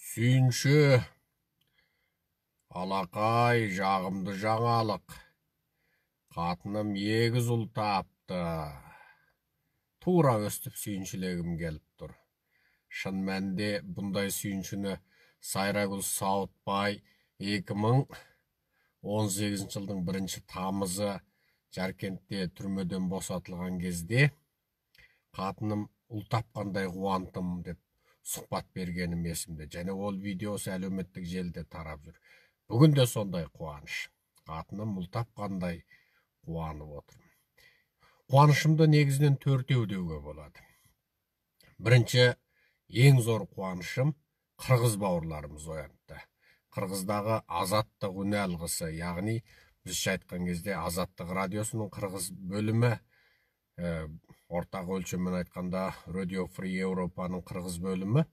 Сүйінші, алақай жағымды жаңалық. Қатыным егіз ұл тапты. Тура өстіп сүйіншілегім келіп тұр. Шын мәнде бұндай сүйіншіні Сайрагүл Сауытбай 2018 жылдың 1 тамызы Жаркентте түрмеден босатылған кезде қатыным ұл тапқандай қуантым деп сұхбат бергенім есімде. Және ол видеосы әлеуметтік желіде тарап жүр. Бүгін де сондай қуаныш. Қатыным ұл тапқандай қуанып отырмын. Қуанышымды негізінен төртеу деуге болады. Бірінші, ең зор қуанышым қырғыз бауырларымыз оянды. Қырғыздағы Азаттық үні алғысы, яғни біздше айтқан кезде Азаттық радиосының қырғыз бөлімі, ортақ өлшеммен айтқанда Radio Free Европаның қырғыз бөлімі,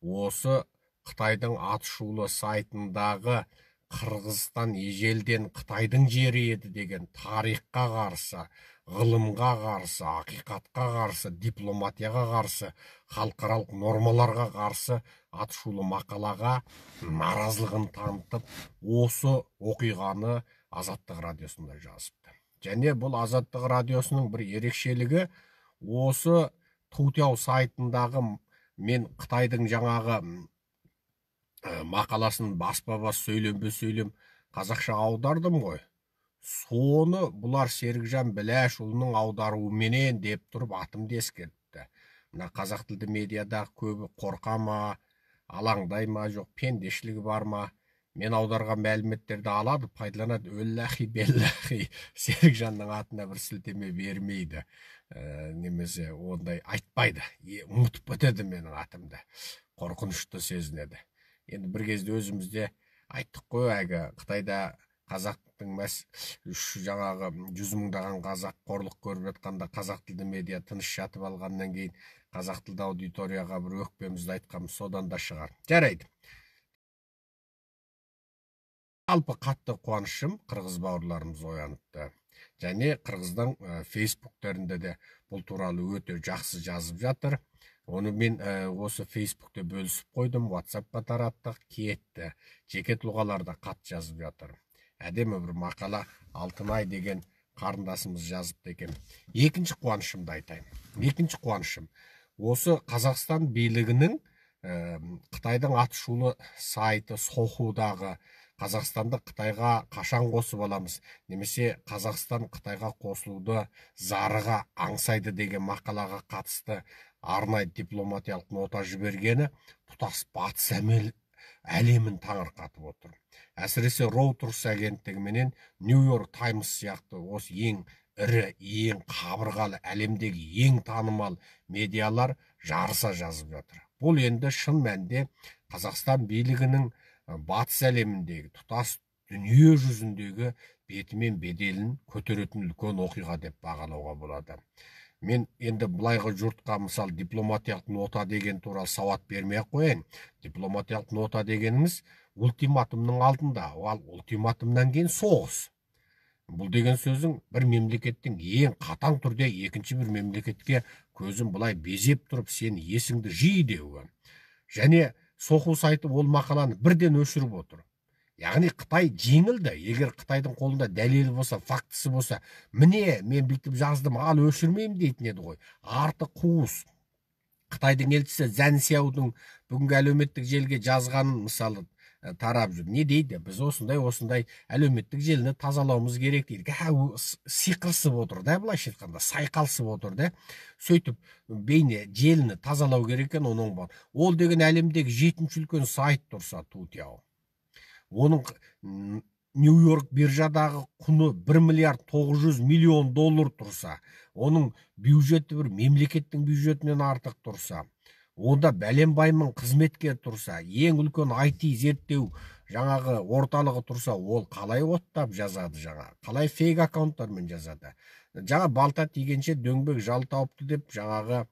осы Қытайдың атышулы сайтындағы Қырғызстан ежелден Қытайдың жері еді деген тарихқа қарсы, ғылымға қарсы, ақиқатқа қарсы, дипломатияға қарсы, халықаралық нормаларға қарсы атышулы мақалаға наразылығын танытып, осы оқиғаны Азаттық радиосында жазыпты. Және бұл Азаттық радиосының бір ерекшелігі, осы Тутяу сайтындағы мен Қытайдың жаңағы мақаласын баспа-бас сөйлем қазақша аудардым ғой. Соны бұлар Серікжан Біләшұлының аударуыменен деп тұрып атымды ескертті. Мына қазақ тілді медиада көбі қорқа ма, алаңдай ма, жоқ пендешілігі бар ма? Мен аударған мәліметтерді алады, пайдаланады. Өлләхи белләхи Серікжанның атына бір сілтеме бермейді. Немесе ондай айтпайды. Ұмытып кетеді менің атымды. Қорқынышты сезінеді. Енді бір кезде өзімізде айттық қой, әгі Қытайда қазақтың жаңағы 100 мыңдаған қазақ қорлық көріп жатқанда қазақ тілді медиа тыныш жатып алғаннан кейін қазақ тілді аудиторияға бір өкпемізді айтқанымыз содан да шығар. Жарайды. Алпы қатты қуанышым қырғыз бауырларымыз ояныпты. Және қырғыздың фейсбуктерінде де бұл туралы өте жақсы жазып жатыр. Оны мен осы фейсбукте бөлісіп қойдым, ватсапқа тараттық, кетті. Жеке тұлғаларда қат жазып жатыр. Әдемі бір мақала Алтынай деген қарындасымыз жазыпты екен. Екінші қуанышымды айтайын. Екінші қуанышым осы Қазақстан билігінің Қытайдың атышулы сайты Сохудағы Қазақстанды Қытайға қашан қосып аламыз, немесе Қазақстан Қытайға қосылуды зарыға аңсайды деген мақалаға қатысты арнайы дипломатиялық нота жібергені тұтас батыс әлемін таңырқатып отыр. Әсіресе Reuters агенттігі менен New York Times сияқты осы ең ірі, ең қабырғалы, әлемдегі ең танымал медиалар жарыса жазып жатыр. Бұл енді шын мәнде Қазақстан билігінің батыс әлеміндегі, тұтас дүние жүзіндегі бетімен беделін көтеретін үлкен оқиға деп бағалауға болады. Мен енді бұлайғы жұртқа мысал дипломатиялық нота деген туралы сауат бермей қояйын. Дипломатиялық нота дегеніміз ультиматумның алдында, ал ультиматумнан кейін соғыс. Бұл деген сөзің бір мемлекеттің ең қатаң түрде екінші бір мемлекетке көзін бұлай безеп тұрып, сен есіңді жи деуі. Және Соху сайты ол мақаланы бірден өшіріп отыр. Яғни Қытай жеңілді. Егер Қытайдың қолында дәлелі болса, фактісі болса, міне мен бүйтіп жаздым, ал өшірмеймін дейтін еді ғой. Арты қуыс. Қытайдың елшісі Цзян Сяодың бүгінгі әлеуметтік желіге жазғанын мысалы тарап жүр. Не дейді? Біз осындай әлеуметтік желіні тазалауымыз керек дейді. Сиқырсып отыр да, былайша айтқанда, сайқалсып отыр да. Сөйтіп бейне желіні тазалау керек екен, оның бар. Ол деген әлемдегі 7-ші үлкен сайт тұрса, Тутяу. Оның Нью-Йорк биржадағы құны 1 миллиард 900 миллион доллар тұрса, оның бюджеті бір мемлекеттің бюджетінен артық тұрса, онда бәленбаймын қызметкер тұрса, ең үлкен IT зерттеу жаңағы орталығы тұрса, ол қалай оттап жазады жаңағы, қалай фейк аккаунттармен жазады. Жаңа балта тигенше дөңбек жал тауыпты деп жаңағы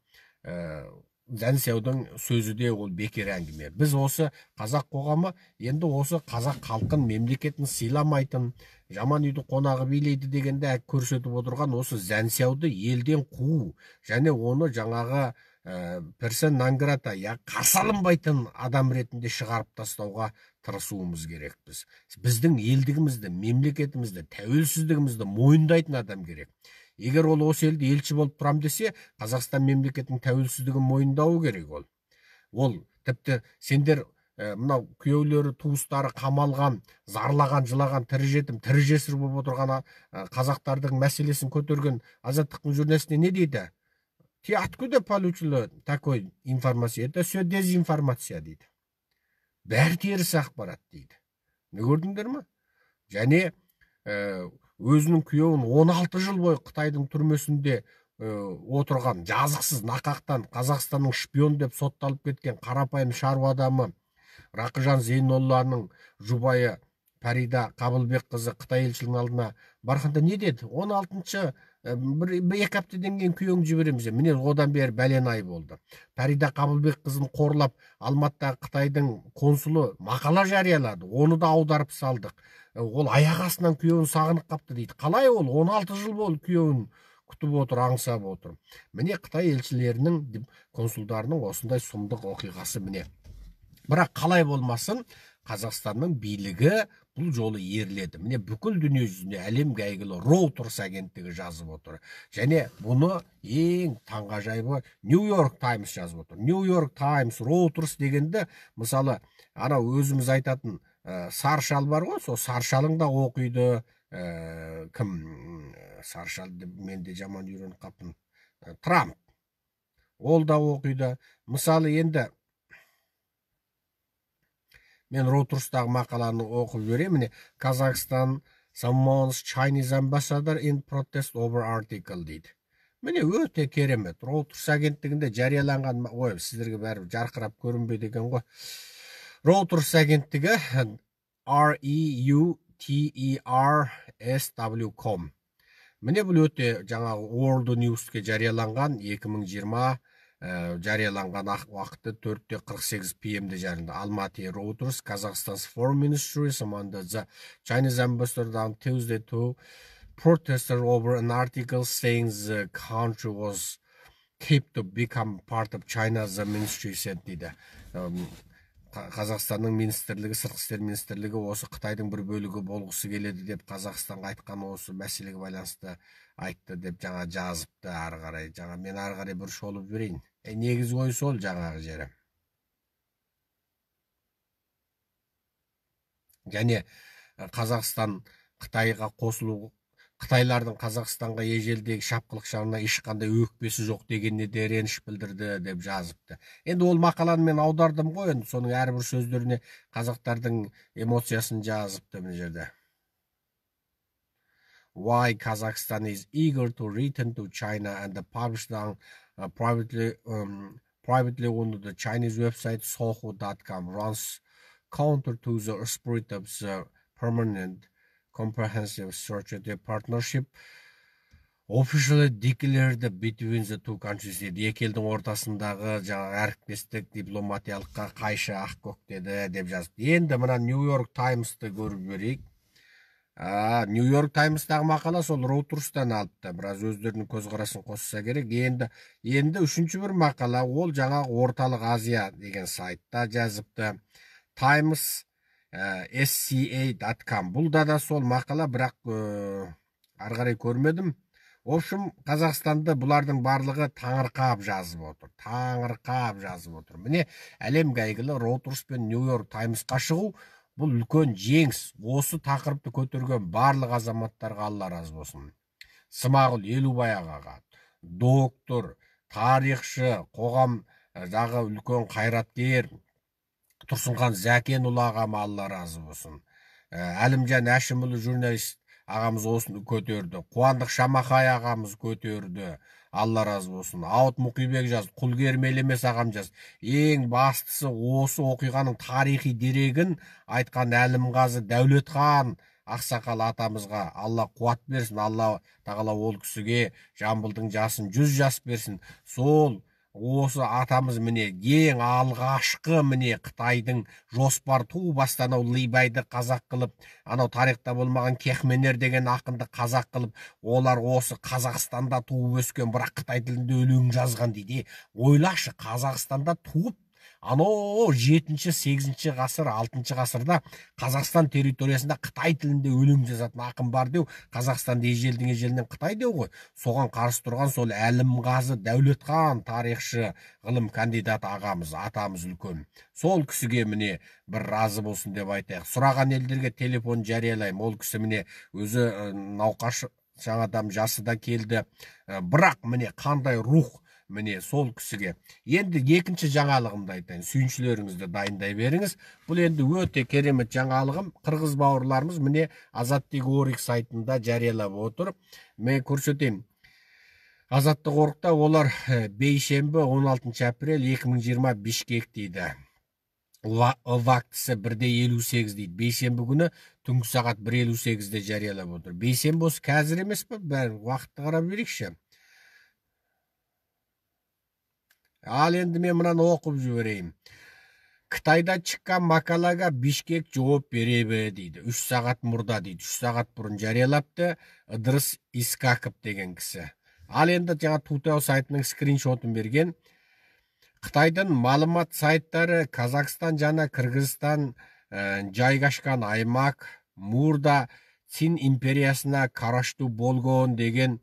Цзян Сяодың сөзі де ол бекер әңгіме. Біз осы қазақ қоғамы енді осы қазақ халқын мемлекетін сыйламайтын, жаман үйді қонағы билейді дегенде көрсетіп отырған осы Цзян Сяоды елден қуу, және оны жаңағы персона нон грата, қарсы алынбайтын адам ретінде шығарып тастауға тырысуымыз керек. Біздің елдігімізді, мемлекетімізді, тәуелсіздігімізді мойындайтын адам керек. Егер ол осы елде елші болып тұрам десе, Қазақстан мемлекетінің тәуелсіздігін мойындауы керек ол. Ол тіпті сендер мынау күйеулері, туыстары қамалған, зарлаған, жылаған, тірі жетім, тірі жесір болып отырған қазақтардың мәселесін көтерген Азаттықтың журналистіне не дейді? Ты откуда получила такой информация? Это все дезинформация дейді. Бәрі теріс ақпарат дейді. Не көрдіңдер ме? Және өзінің күйеуін 16 жыл бойы Қытайдың түрмесінде отырған, жазықсыз нақақтан Қазақстанның шпион деп сотталып кеткен қарапайым шаруа адамы Рақыжан Зейнолланың жұбайы Парида Қабылбекқызы Қытай елшілігінің алдына барғанда не деді? 16-шы бір-екі аптадан кейін күйеуіңді жібереміз. Міне одан бері бәлен ай болды. Парида Қабылбекқызын қорлап Алматыдағы Қытайдың консулы мақала жариялады. Оны да аударып салдық. Ол аяқ астынан күйеуін сағынып қапты дейді. Қалай ол? 16 жыл болды күйеуін күтіп отыр, аңсап отыр. Міне Қытай елшілерінің, консулдарының осындай сұмдық оқиғасы міне. Бірақ қалай болмасын, Қазақстанның билігі бұл жолы ерледі. Міне бүкіл дүние жүзіне әлемге әйгілі Reuters агенттігі жазып отыр. Және бұны ең таңғажайыбы New York Times жазып отыр. New York Times, Reuters дегенді, мысалы, ана өзіміз айтатын саршал бар ғой, сол саршалың да оқиды. Кім саршалды мен де жаман үйреніп қаптым. Трамп. Ол да оқиды. Мысалы, енді мен Рeuters'тағы мақаланы оқып беремін. Қазақстан someone's Chinese ambassador in protest over article дейді. Міне өте керемет. Reuters агенттігінде жарияланған, ой, сіздерге бәрі жарқырап көрінбейді екен ғой. Reuters агенттігі reuters.com. Міне бұл өте жаңағы World News'ке жарияланған 2020 жарияланған уақыты 4:48 PM-де жарияланды. Алматы Reuters, Kazakhstan's foreign ministry summoned the Chinese ambassador on Tuesday to protest over an article saying the country was kept to become part of China, the ministry said дейді. Қазақстанның министрлігі, сыртқы істер министрлігі осы Қытайдың бір бөлігі болғысы келеді деп Қазақстанға айтқан осы мәселеге байланысты айтты деп жаңа жазыпты. Ары қарай жаңа мен ары қарай бір шолып берейін. Негізгі ой сол жаңағы жері. Және Қазақстан Қытайға қосылу, Қытайлардың Қазақстанға ежелдегі шапқылықшыларына ешқандай өкпесі жоқ дегеніне де реніш білдірді деп жазыпты. Енді ол мақаланы мен аудардым ғой, енді соның әрбір сөздеріне қазақтардың эмоциясын жазыпты мына жерде. Why Kazakhstan is eager to return to China and the published on privately owned the Chinese website Sohu.com runs counter to the spirit of the permanent comprehensive strategic partnership officially declared between the two countries дейді. Екі елдің ортасындағы жаңағы әріптестік дипломатиялыққа қайшы ақ көк деді деп жазды. Енді мына New York Times'ты көріп берейік. New York Times'тағы мақала сол Reuters'тан алыпты. Біраз өздерінің көзқарасын қосса керек. Енді үшінші бір мақала ол жаңағы Орталық Азия деген сайтта жазыпты. Times SCA.com. Бұл да сол мақала, бірақ ары қарай көрмедім. В общем, Қазақстанды бұлардың барлығы таңырқап жазып отыр. Міне әлемге әйгілі Reuters пен New York Times'қа шығу бұл үлкен жеңіс. Осы тақырыпты көтерген барлық азаматтарға Алла разы болсын. Смағұл Елубай ағаға, доктор, тарихшы, қоғамдағы үлкен қайраткер Тұрсынхан Зәкенұлы ағама Алла разы болсын. Әлімжан Әшімұлы журналист ағамыз осыны көтерді. Қуандық Шамахай ағамыз көтерді. Алла разы болсын. Ауыт Мұқибек жаз, Құлгермелемес ағам жаз. Ең бастысы осы оқиғаның тарихи дерегін айтқан Әлімғазы Дәулетхан ақсақал атамызға Алла қуат берсін. Алла тағала ол кісіге Жамбылдың жасын 100 жас берсін. Сол осы атамыз міне ең алғашқы міне Қытайдың жоспар ту бастан Либайды қазақ қылып, анау тарихта болмаған Кехменер деген ақынды қазақ қылып, олар осы Қазақстанда туып өскен, бірақ Қытай тілінде өлең жазған дейді. Ойлашы, Қазақстанда туып, анау 7-8 ғасыр, 6 ғасырда Қазақстан территориясында Қытай тілінде өлең жазатын ақын бар деу, Қазақстанды ежелдің ежелінен Қытай деу ғой. Соған қарсы тұрған сол Әлімғазы Дәулетхан тарихшы, ғылым кандидаты ағамыз, атамыз үлкен. Сол кісіге міне бір разы болсын деп айтайық. Сұраған елдерге телефон жариялаймын. Ол кісі міне өзі науқаш, жаңадан жасы да келді. Бірақ міне қандай рух, міне сол кісіге. Енді екінші жаңалығымды айтайын, сүйіншілеріңізді дайындай беріңіз. Бұл енді өте керемет жаңалығым. Қырғыз бауырларымыз міне Азаттық Орик сайтында жариялап отыр. Мен көрсетейін. Азаттық Орикта олар бейсенбі 16 апрель 2020 Бишкек дейді. Вақтысы 1:58 дейді. Бейсенбі күні түнгі сағат 1:58-де жариялап отыр. Бейсенбі осы қазір емес пе? Бәрін уақытты қарап берейікші. Ал енді мен мынаны оқып жіберейін. Қытайда шыққан макалаға Бишкек жауап беребі дейді. 3 сағат мұрда дейді. 3 сағат бұрын жариялапты Ыдырыс Искаков деген кісі. Ал енді жаңа Тутау сайтының скриншотын берген. Қытайдың малымат сайттары Қазақстан жана Кыргызстан жайгашкан аймақ мурда Цин империясына караштуу болгон деген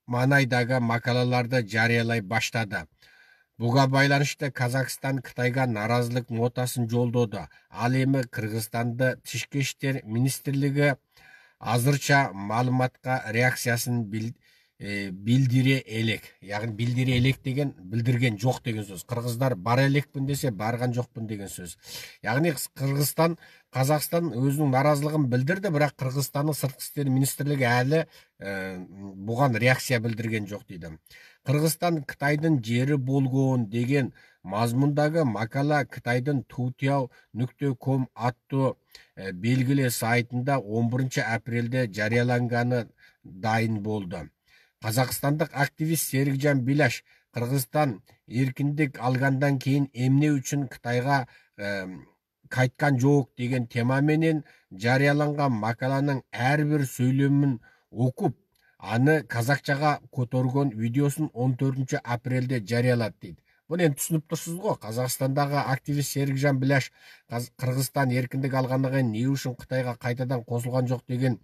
манайдагы макалаларды жариялай баштады. Буга байланышты Казакстан Кытайга наразылык нотасын жолдоду. Ал эми Кыргызстанды Тишки иштер министрлиги азырча маалыматка реакциясын билдире элек. Яғни билдире элек деген билдирген жок деген сөз. Кыргыздар бар элекпин десе барган жокпун деген сөз. Яғни Кыргызстан, Қазақстан өзінің наразылығын білдірді, бірақ Қырғызстанның сыртқы істер министрлігі әлі бұған реакция білдірген жоқ дейді. Қырғызстан Қытайдың жері болгон деген мазмұндағы макала Қытайдың tutiyao.com атты белгілі сайтында 11 апрелде жарияланғаны дайын болды. Қазақстандық активист Серикжан Биляш Қырғызстан еркіндік алгандан кейін эмне үчүн Қытайға кайткан жок деген темаменен жарияланған макаланың әрбір сөйлемін окуп, аны казакчаға көтөргөн видеосын 14 апрелде жариялады дейді. Bunu енді түсініп тұрсыз ғой. Қазақстандағы активист Серикжан Біляш Қырғызстан еркіндік алғандығы не үшін Қытайға қайтадан қосылған жоқ деген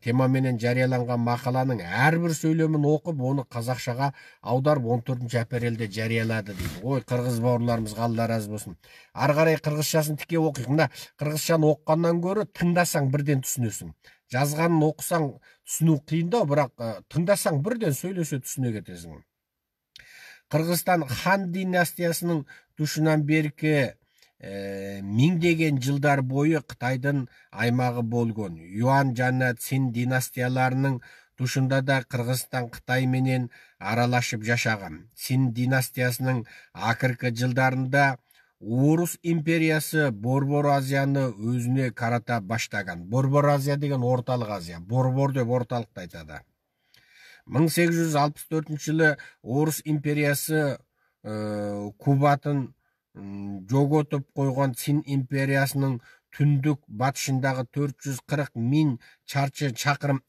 темаменен жарияланған мақаланың әрбір сөйлемін оқып, оны қазақшаға аударып 14 апрелде жариялады дейді. Ой, қырғыз бауырларымыз алла разы болсын. Ары қарай қырғызшасын тіке оқиық. Мына қырғызшаны оққаннан гөрі тыңдасаң бірден түсінесің. Жазғанын оқысаң түсіну қиындау, бірақ тыңдасаң бірден сөйлесе түсіне кетесің. Қырғызстан хан династиясының тұшынан беркі миңдеген жылдар бойы Қытайдың аймағы болгон. Юан жана Цин династияларының тұшында да Қырғызстан Қытай менен аралашып жашаған. Цин династиясының акыркы жылдарында Орус империясы Борбор Азияны өзіне карата баштаган. Борбор Азия деген орталық Азия. Борбор деп орталықты айтады. 1864 жылы Орус империясы Кубатын жоготуп койгон Цин империясының түндүк батышындағы 440 миң чарчы чакырым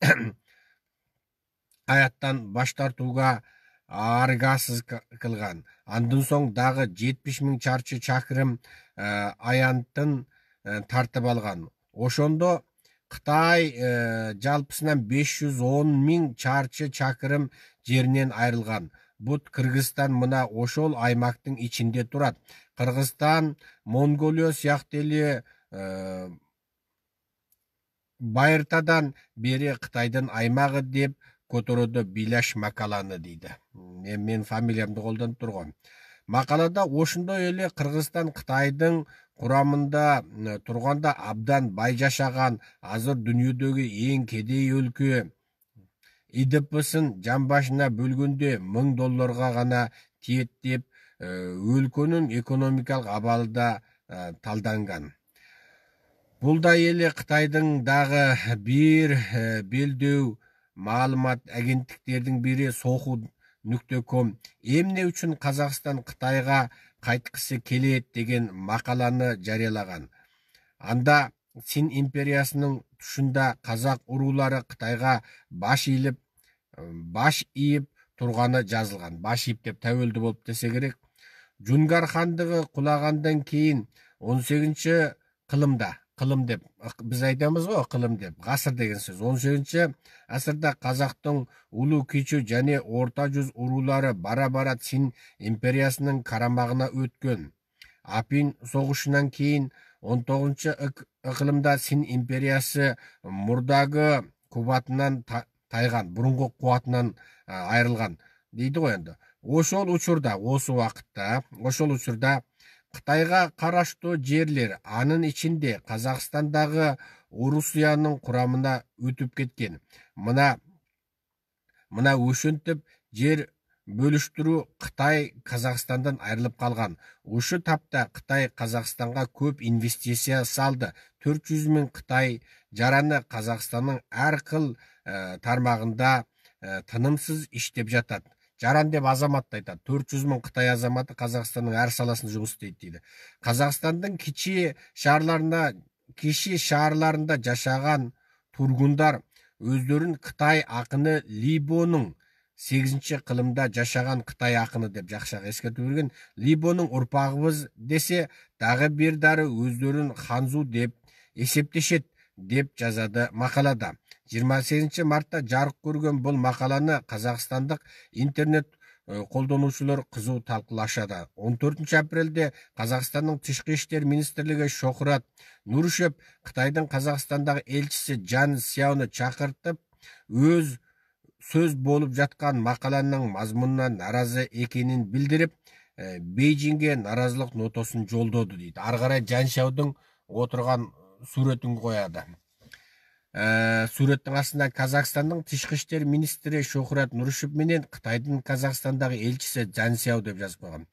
аяттан баш тартууга аргасыз кылган. Андан соң дагы 70 миң чарчы чакырым аянтын тартып алган. Ошондо Қытай жалпысынан 510 миң чарчы чакырым жерінен айрылған. Бұд Кыргызстан мына ошол аймақтың içinde турат. Кыргызстан, Монголия сыяктуу байыртадан бери Кытайдын аймагы деп көтөрөдө Биляш макаланы дейді. Мен фамилиямды колдонуп тургам. Макалада ошондой эле Кыргызстан Кытайдын курамында турганда абдан бай жашаган, азыр дүйнөдөгү эң кедей өлкө. ИДПсын жан башына бөлгөндө $1000 гана тиет деп өлкөнүн экономикалык абалы да талданган. Бул да эле Кытайдын дагы бир белдөө маалымат агенттиктердин бири Соху .com эмне үчүн Казакстан Кытайга кайткысы келет деген макаланы жарыялаган. Анда Син империясынын тушунда казак уруулары Кытайга баш ийип турганы жазылган. Баш ийип деп тәуелді болуп десе керек. Жунгар хандыгы кулагандан кийин 18 кылымда, кылым деп биз айтабыз го, кылым деп, гасыр деген сөз. 18 асырда казактын улуу кичүү жана орта жүз уруулары бара-бара Син империясынын карамагына өткөн. Апин согушунан кийин 19 ыкылымда Син империясы мурдагы кубатынан тайган, бурунку кубатынан айрылган дейди го энди. Ошол учурда Кытайга караштуу жерлер, анын ичинде Казакстандагы Орусиянын курамына өтүп кеткен. Мына ошентип жер бөлүштүрүү Кытай Казакстандан айрылып калган. Ушу тапта Кытай Казакстанга көп инвестиция салды. 400 000 Кытай жараны Казакстандын ар кыл тармагында тынымсыз иштеп жатат. Жаран деп азаматты айтат. 400 000 Кытай азаматы Казакстандын ар саласында жумуш істейт дейди. Казакстандын кичи шаарларында жашаган тургундар өздөрүн Кытай акыны Либонун 8 кылымда жашаган Кытай акыны деп жакшыраак эскертүү берген. Либонун урпагыбыз десе, дагы бир дары өздөрүн ханзу деп эсептешет деп жазады макалада. 28 мартта жарык көргөн бул макаланы казакстандык интернет колдонуучулар кызуу талкуулашады. 14 апрелде Казакстандын Тышкы иштер министрлиги Шохрат Нурушев Кытайдын Казакстандагы элчиси Жан Сяону чакыртып, өз сөз болуп жаткан макаланын мазмунуна наразы экенин билдирип, Бейжиңге наразылык нотосун жолдоду дейт. Ары карай Жан Сяодун отурган сүрөтүн коёду. Сүрөттүн астында Казакстандын Тышкы иштер министри Шохрат Нурушев менен Кытайдын Казакстандагы элчиси Жан Сяо деп жазып койгон.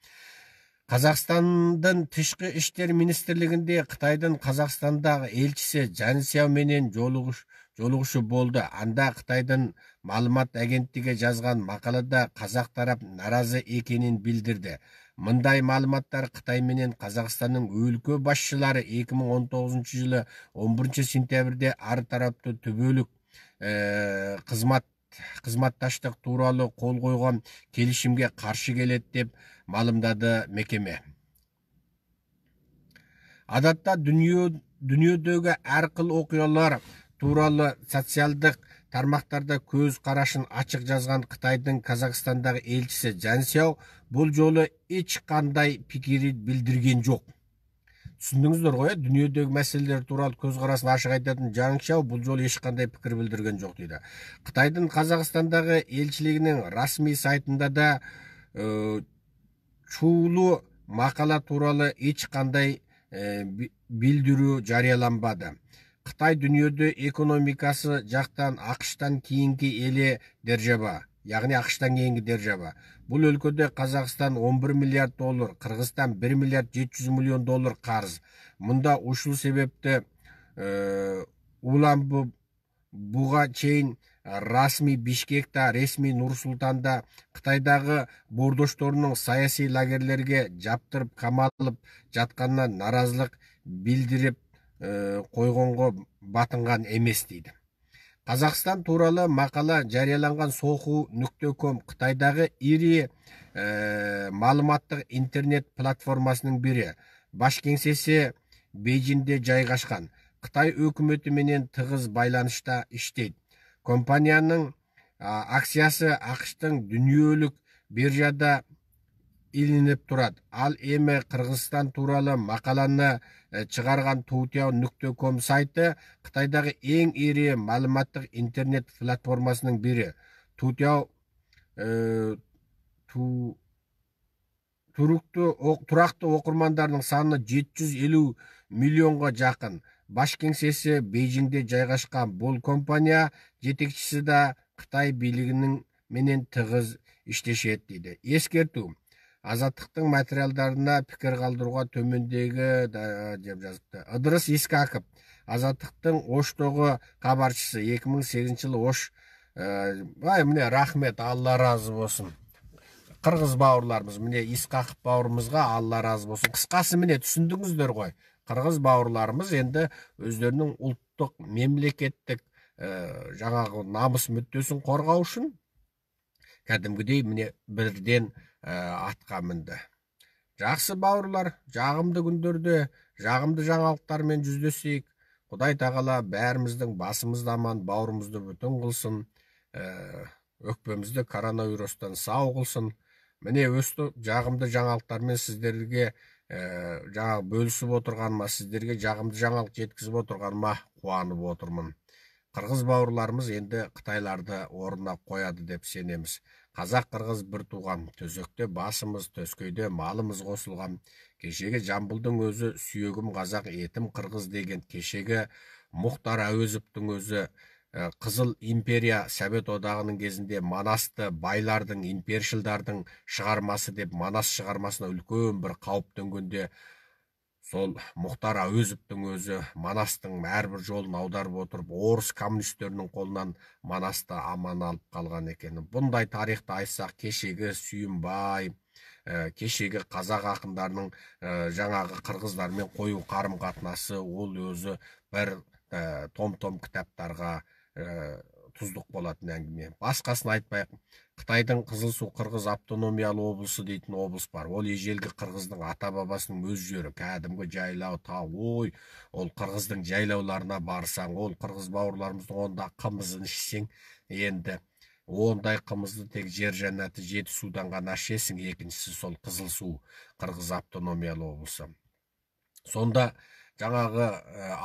Казакстандын Тышкы иштер министрлигинде Кытайдын Казакстандагы элчиси Жан Сяо менен жолугушу болду. Анда Кытайдын маалымат агенттиги жазган макалада казак тарап наразы экенин билдирди. Мындай маалыматтар Кытай менен Казакстандын өлкө башчылары 2019 жылы 11 сентябрде ар тараптуу түбөлүк кызматташтык тууралуу кол койгон келишимге каршы келет деп маалымдады мекеме. Адатта дүйнөдөгү ар кыл окуялар тууралуу социалдык тармактарда көз карашын ачык жазган Кытайдын Казакстандагы элчиси Жан Сяо бул жолу эч кандай пикирин билдирген жок. Түшүндүңүздөр го, дүйнөдөгү маселелер тууралуу көз карасын ачык айтатын Жан Сяо бул жолу эч кандай пикир билдирген жок дейди. Кытайдын Казакстандагы элчилигинин расмий сайтында да чуулуу макала тууралуу эч кандай билдирүү жарыяланбады. Кытай дүйнөдө экономикасы жактан АКШтан кийинки эле держава, яғни АКШтан кийинки держава. Бул өлкөдө Казакстан 11 миллиард доллар, Кыргызстан 1 миллиард 700 миллион доллар карыз. Мында ушул себепте улам буга чейин расмий Бишкекте, ресми Нур-Султанда Кытайдагы бордошторунун саясий лагерлерге жаптырып камалып жатканына наразылык билдирип койгонго батынган эмес дейди. Казакстан тууралуу макала жарыяланган sohu.com Кытайдагы ири маалыматтык интернет платформасынын бири. Баш кеңсеси Бейжиңде жайгашкан. Кытай өкмөтү менен тыгыз байланышта иштейт. Компаниянын акциясы АКШтын дүйнөлүк биржада илинип турат. Ал эми Кыргызстан тууралуу макаланы чыгарган Tuutiao.com сайты Кытайдагы эң ири маалыматтык интернет платформасынын бири. Tuutiao турактуу окурмандарынын саны 750 миллионго жакын. Баш кеңсеси Бейжиңде жайгашкан. Бул компания жетекчиси да Кытай бийлигинин менен тыгыз иштешет дейди. Эскертүү: Азаттыктын материалдарына пикир калтырууга төмөндөгү деп жазыпты. Ыдырыс Искаков, Азаттыктын Оштогу кабарчысы, 2008 жылы Ош. Міне рахмет, Алла разы болсын. қырғыз бауырларымыз, міне Исқақов бауырымызға Алла разы болсын. Қысқасы міне түсіндіңіздер ғой. Қырғыз бауырларымыз енді өздерінің ұлттық, мемлекеттік жаңағы намыс мүддесін қорғау үшін кәдімгідей міне бірден атқа мінді. Жақсы бауырлар, жағымды күндерде жағымды жаңалықтармен жүздесейік. Құдай тағала бәріміздің басымызды аман, бауырымызды бүтін қылсын, өкпемізді коронавирустан сау қылсын. Міне өсті жағымды жаңалықтармен сіздерге жаңа бөлісіп отырғаныма, сіздерге жағымды жаңалық жеткізіп отырғаныма қуанып отырмын. Қырғыз бауырларымыз енді Қытайларды орнына қояды деп сенеміз. Қазақ-қырғыз бір туған, төсекте басымыз, төскейде малымыз қосылған. Кешегі Жамбылдың өзі сүйегім қазақ, етім қырғыз деген, кешегі Мұхтар Әуезовтің өзі Қызыл империя Совет одағының кезінде Манасты байлардың, импершілдардың шығармасы деп Манас шығармасына үлкен бір қауіп төнгенде сол Мұхтар Әуезовтің өзі Манастың әрбір жолын аударып отырып, орыс коммунистерінің қолынан Манасты аман алып қалған екен. Бұндай тарихты айтсақ, кешегі Сүйінбай, кешегі қазақ ақындарының жаңағы қырғыздармен қою қарым-қатынасы, ол өзі бір том-том кітаптарға тұздық болатын әңгіме. Басқасын айтпайық. Қытайдың Қызылсу қырғыз автономиялы облысы дейтін облыс бар. Ол ежелгі қырғыздың ата-бабасының өз жері, кәдімгі жайлау, тау, ол қырғыздың жайлауларына барсаң, ол қырғыз бауырларымыздың онда қымызын ішсең, енді ондай қымызды тек жер жәннаты Жетісудан ғана ішесің. Екіншісі сол Қызылсу қырғыз автономиялы облысы. Сонда жаңағы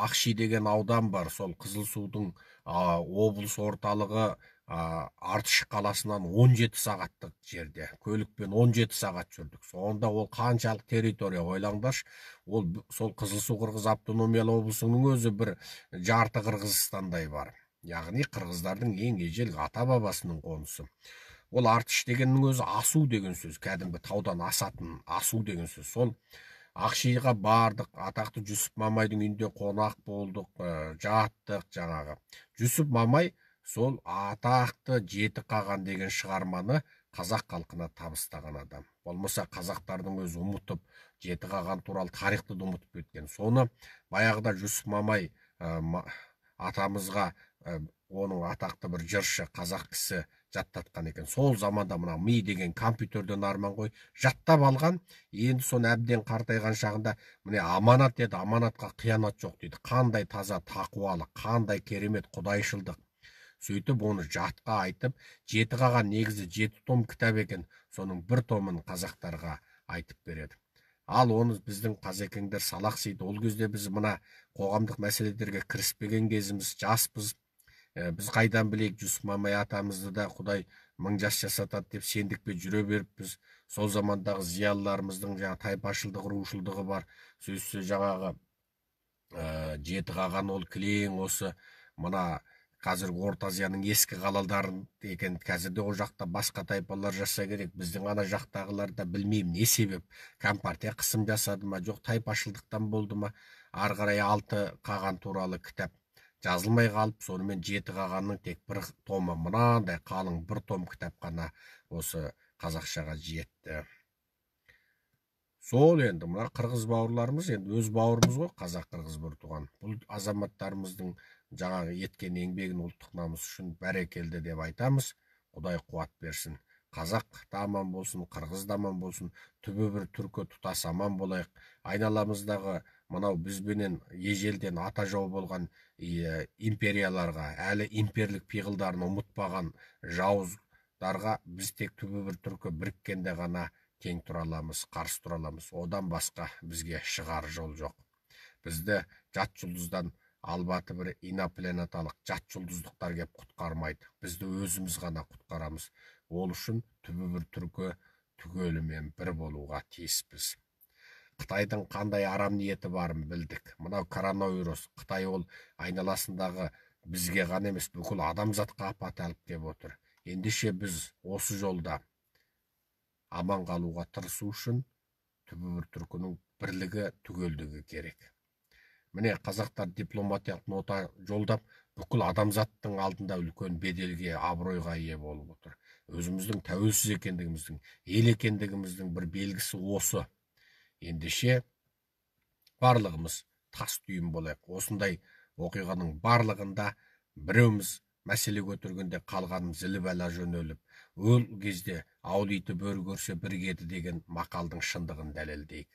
Ақши деген аудан бар, сол Қызылсудың облыс орталығы Артыш қаласынан 17 сағаттық жерде, көлікпен 17 сағат жүрдік. Сонда ол қаншалық территория, ойлаңдаршы. Ол сол Қызылсу қырғыз автономиялы облысының өзі бір жарты Қырғызстандай бар. Яғни қырғыздардың ең ежелгі ата-бабасының қонысы. Ол Артыш дегеннің өзі асу деген сөз, кәдімгі таудан асатын асу деген сөз. Сол Ақшиға бардық, атақты Жүсіп Мамайдың үйінде қонақ болдық, жаттық жаңағы. Жүсіп Мамай сол атақты Жеті қаған деген шығарманы қазақ халқына табыстаған адам. Болмаса қазақтардың өзі ұмытып, Жеті қаған туралы тарихты да ұмытып кеткен. Соны баяғыда Жүсіп Мамай атамызға оның атақты бір жыршы қазақ кісі жаттатқан екен. Сол заманда мына ми деген компьютерден арман ғой, жаттап алған. Енді соны әбден қартайған шағында міне аманат еді, аманатқа қиянат жоқ дейді. Қандай таза тақуалы, қандай керемет құдайшылдық. Сөйтіп оны жатқа айтып, Жеті қаған негізі 7 том кітап екен, соның бір томын қазақтарға айтып береді. Ал оны біздің қазекеңдер салақсиды. Ол кезде біз мына қоғамдық мәселелерге кіріспеген кезіміз, жаспыз. Біз қайдан білейік, Жүсіп Мамай атамызды да Құдай 1000 жас жасатады деп сендікпен жүре беріппіз. Сол замандағы зиялыларымыздың жаңа тайпашылдық, рушылдығы бар. Сөзсіз жаңағы Жеті қаған ол кілең осы мына қазіргі Орта Азияның ескі қалаларын екен. Қазірде ол жақта басқа тайпалар жаса керек. Біздің ана жақтағылар да білмеймін не себеп. Компартия қысым жасады ма, жоқ тайпашылдықтан болды ма. Ары қарай 6 қаған туралы кітап жазылмай қалып, сонымен Жеті қағанның тек бір томы, мынандай қалың бір том кітап қана осы қазақшаға жетті. Сол енді мына қырғыз бауырларымыз енді өз бауырымыз ғой, қазақ-қырғыз бір туған. Бұл азаматтарымыздың жаңағы еткен еңбегін ұлттық намыс үшін бәрекелді деп айтамыз. Құдай қуат берсін. Қазақ та аман болсын, қырғыз да аман болсын, түбі бір түркі тұтас аман болайық. Айналамыздағы мынау бізбенен ежелден ата жау болған империяларға, әлі имперлік пиғылдарын ұмытпаған жауыздарға біз тек түбі бір түркі біріккенде ғана тең тұра аламыз, қарсы тұра аламыз. Одан басқа бізге шығар жол жоқ. Бізді жат жұлдыздан албаты бір инопланеталық жат жұлдыздықтар кеп құтқармайды. Бізді өзіміз ғана құтқарамыз. Ол үшін түбі бір түркі түгелімен бір болуға тиіспіз. Қытайдың қандай арам ниеті барын білдік. Мынау коронавирус, Қытай ол айналасындағы бізге ғана емес, бүкіл адамзатқа апат алып кеп отыр. Ендеше біз осы жолда аман қалуға тырысу үшін түбі бір түркінің бірлігі, түгелдігі керек. Міне қазақтар дипломатиялық нота жолдап, бүкіл адамзаттың алдында үлкен беделге, абыройға ие болып отыр. өзіміздің тәуелсіз екендігіміздің, ел екендігіміздің бір белгісі осы. Ендеше барлығымыз тас түйін болайық. Осындай оқиғаның барлығында біреуміз мәселе көтергенде қалғанымыз іліп ала жөнеліп, ол кезде ауыл иті бөрі көрсе бір кеді деген мақалдың шындығын дәлелдейік.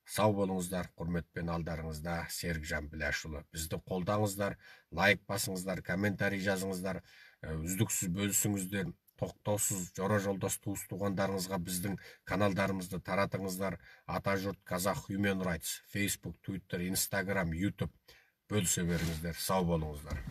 Сау болыңыздар, құрметпен алдарыңызда Серікжан Біләшұлы. Бізді қолдаңыздар, лайк басыңыздар, комментарий жазыңыздар, үздіксіз бөлісіңіздер, тоқтаусыз жора жолдас туыс туғандарыңызға біздің каналдарымызды таратыңыздар. Атажұрт Қазақ Human Rights, Facebook, Twitter, Instagram, YouTube бөлісе беріңіздер. Сау болыңыздар.